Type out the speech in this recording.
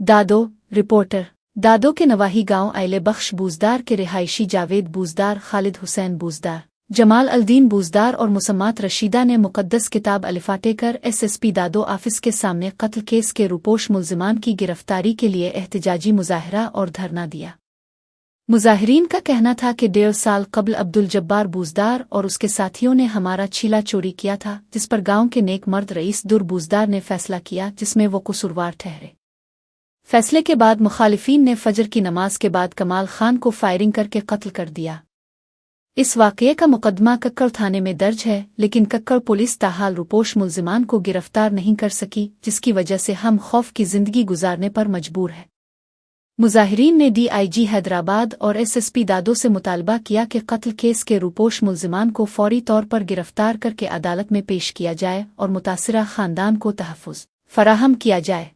दादो रिपोर्टर दादो के नवाही गांव आइले बख्श बूजदार के रिहायशी जावेद बूजदार, खालिद हुसैन बूजदार, जमाल अल्दीन बूजदार और मुसम्मात रशीदा ने मुकद्दस किताब अलिफाटेकर एसएसपी दादो ऑफिस के सामने कत्ल केस के रुपोश मुल्जिमान की गिरफ्तारी के लिए एहतजाजी मुजाहरा और धरना दिया। मुजाहिरीन का कहना था कि 1.5 साल कबल अब्दुल जब्बार बूजदार और उसके साथियों ने हमारा छीला चोरी किया था, जिस पर गांव के नेक मर्द रईस दुर बूजदार ने फैसला किया जिसमें वो कसूरवार ठहरे। फैसले के बाद मुखालिफिन ने फजर की नमाज के बाद कमाल खान को फायरिंग करके कत्ल कर दिया। इस वाक़ये का मुकदमा कक्कड़ थाने में दर्ज है, लेकिन कक्कड़ पुलिस ताहाल रुपोश मुल्जिमान को गिरफ्तार नहीं कर सकी, जिसकी वजह से हम खौफ की जिंदगी गुजारने पर मजबूर है। मुजाहिरीन ने डीआईजी हैदराबाद और एसएसपी दादो से मुतालबा किया कि कत्ल केस के रुपोश मुल्जिमान को फौरी तौर पर गिरफ्तार करके अदालत में पेश किया जाए और मुतासिरा खानदान को तहफ़्फ़ुज़ फराहम किया जाए।